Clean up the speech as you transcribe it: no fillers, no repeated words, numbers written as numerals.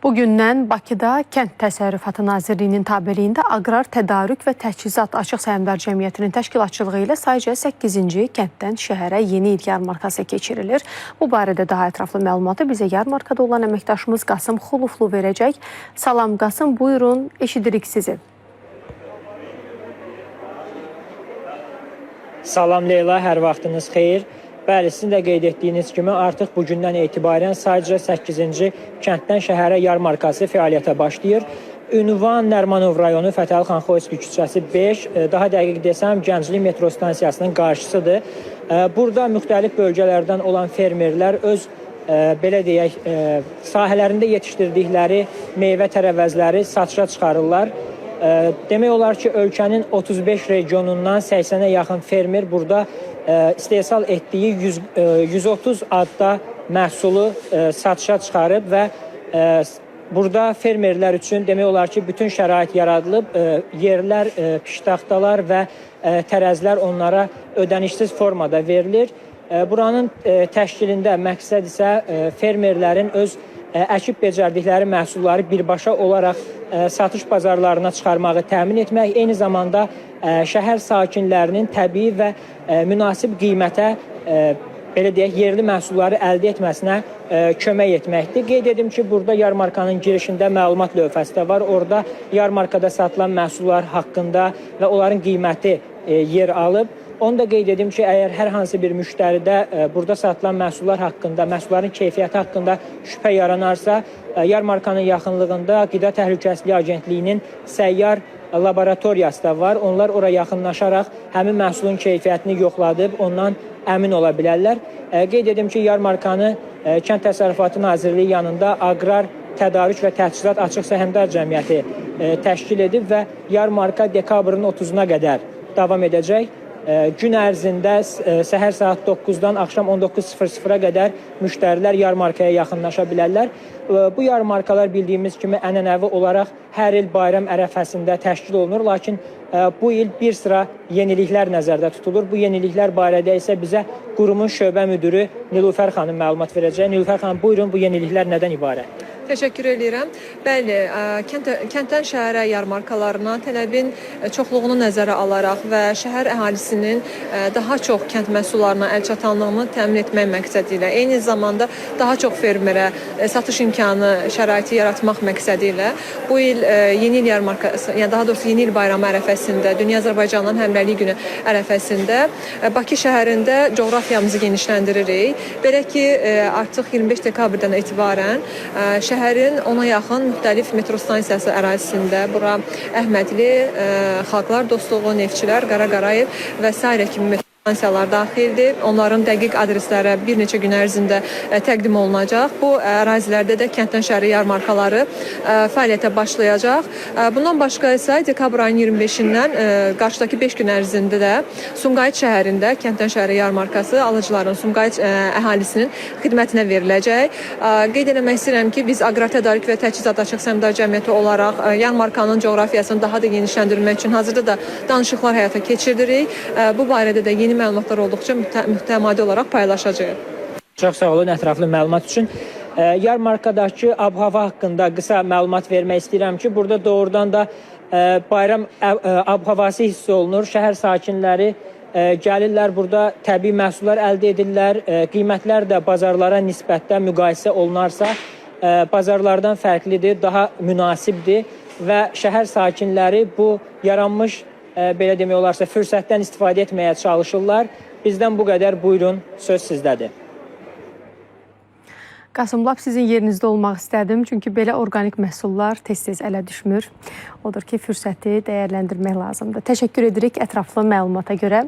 Bugündən Bakıda Kənd Təsərrüfatı Nazirliyinin tabeliyində Aqrar Tədarük və Təchizat Açıq Səhmdar Cəmiyyətinin təşkilatçılığı ilə sayca 8-ci kənddən şəhərə yeni il yarmarkası keçirilir. Bu barədə daha ətraflı məlumatı bizə yarmarkada olan əməkdaşımız Qasım Xuluflu verəcək. Salam Qasım, buyurun, eşidirik sizi. Salam Leyla, hər vaxtınız xeyir. Bəli, sizin də qeyd etdiyiniz kimi artıq bugündən etibarən sadəcə 8-ci kənddən şəhərə yarmarkası fəaliyyətə başlayır. Ünvan Nərmanov rayonu Fətəli xan Xoyski küçəsi 5, daha dəqiq desəm Gənclik metro stansiyasının qarşısıdır. Burada müxtəlif bölgələrdən olan fermerlər öz belə deyək, sahələrində yetişdirdikləri meyvə tərəvəzləri satışa çıxarırlar. Demək olar ki, ölkənin 35 regionundan 80-ə yaxın fermer burada istehsal etdiyi 130 adda məhsulu satışa çıxarıb və burada fermerlər üçün demək olar ki, bütün şərait yaradılıb, yerlər, piştaxtalar və tərəzilər onlara ödənişsiz formada verilir. Buranın təşkilində məqsəd isə fermerlərin öz əkib becərdikləri məhsulları birbaşa olaraq satış bazarlarına çıxarmağı təmin etmək, eyni zamanda şəhər sakinlərinin təbii və münasib qiymətə belə deyək, yerli məhsulları əldə etməsinə kömək etməkdir. Qeyd edim ki, burada yarmarkanın girişində məlumat lövhəsi də var. Orada yarmarkada satılan məhsullar haqqında və onların qiyməti yer alıb. Onu da qeyd edim ki, əgər hər hansı bir müştəridə burada satılan məhsullar haqqında, məhsulların keyfiyyəti haqqında şübhə yaranarsa, yarmarkanın yaxınlığında Qida Təhlükəsizliyi Agentliyinin səyyar laboratoriyası da var. Onlar ora yaxınlaşaraq həmin məhsulun keyfiyyətini yoxladıb, ondan əmin ola bilərlər. Qeyd edim ki, yarmarkanı Kənd Təsərrüfatı Nazirliyi yanında Aqrar Tədarük və Təchizat Açıq Səhmdar Cəmiyyəti təşkil edib və yarmarka dekabrın 30-una qədər davam edəcək. Gün ərzində səhər saat 9-dan axşam 19:00-a qədər müştərilər yarmarkaya yaxınlaşa bilərlər. Bu yarmarkalar bildiyimiz kimi ənənəvi olaraq hər il bayram ərəfəsində təşkil olunur, lakin bu il bir sıra yeniliklər nəzərdə tutulur. Bu yeniliklər barədə isə bizə qurumun şöbə müdürü Nilufər xanım məlumat verəcək. Nilufər xanım, buyurun, bu yeniliklər nədən ibarət? Təşəkkür edirəm. Bəli, kənddən şəhərə yarmarkalarına tələbin çoxluğunu nəzərə alaraq və şəhər əhalisinin daha çox kənd məhsullarına əlçatanlığını təmin etmək məqsədi ilə, eyni zamanda daha çox fermerə satış imkanı şəraiti yaratmaq məqsədi ilə bu il yeni il yarmarkası, yəni daha doğrusu yeni il bayramı ərəfəsində, Dünya Azərbaycanların Həmrəylik günü ərəfəsində Bakı şəhərində coğrafiyamızı genişləndiririk. Belə ki, artıq 25 dekabrdan etibarən şəhərin ona yaxın müxtəlif metro stansiyası ərazisində, bura Əhmədli, Xalqlar Dostluğu, Neftçilər, Qara Qarayev və s. kimi stansiyalar daxildir. Onların dəqiq adresləri bir neçə gün ərzində təqdim olunacaq. Bu ərazilərdə də kənddən şəhərə yarmarkaları fəaliyyətə başlayacaq. Bundan başqa isə dekabr ayının 25-dən qarşıdakı 5 gün ərzində də Sumqayıt şəhərində kənddən şəhərə yarmarkası alıcıların, Sumqayıt əhalisinin xidmətinə veriləcək. Qeyd etmək istəyirəm ki, biz Aqrar Tədarük və Təchizat Açıq Səhmdar Cəmiyyəti olaraq yarmarkanın coğrafiyasını daha da genişləndirmək üçün hazırda da danışıqlar həyata keçiririk. Bu barədə də yeni məlumatlar olduqca mütəmadi olaraq paylaşacağıq. Çox sağ olun ətraflı məlumat üçün. Yarmarkadakı ab-hava haqqında qısa məlumat vermək istəyirəm ki, burada doğrudan da bayram ab-havası hiss olunur. Şəhər sakinləri gəlirlər, burada təbii məhsullar əldə edirlər. Qiymətlər də bazarlara nisbətdə müqayisə olunarsa, bazarlardan fərqlidir, daha münasibdir və şəhər sakinləri bu yaranmış belə demək olarsa, fürsətdən istifadə etməyə çalışırlar. Bizdən bu qədər, buyurun, söz sizdədir. Qasım, lap sizin yerinizdə olmaq istədim, çünki belə orqanik məhsullar tez-tez ələ düşmür. Odur ki, fürsəti dəyərləndirmək lazımdır. Təşəkkür edirik ətraflı məlumata görə.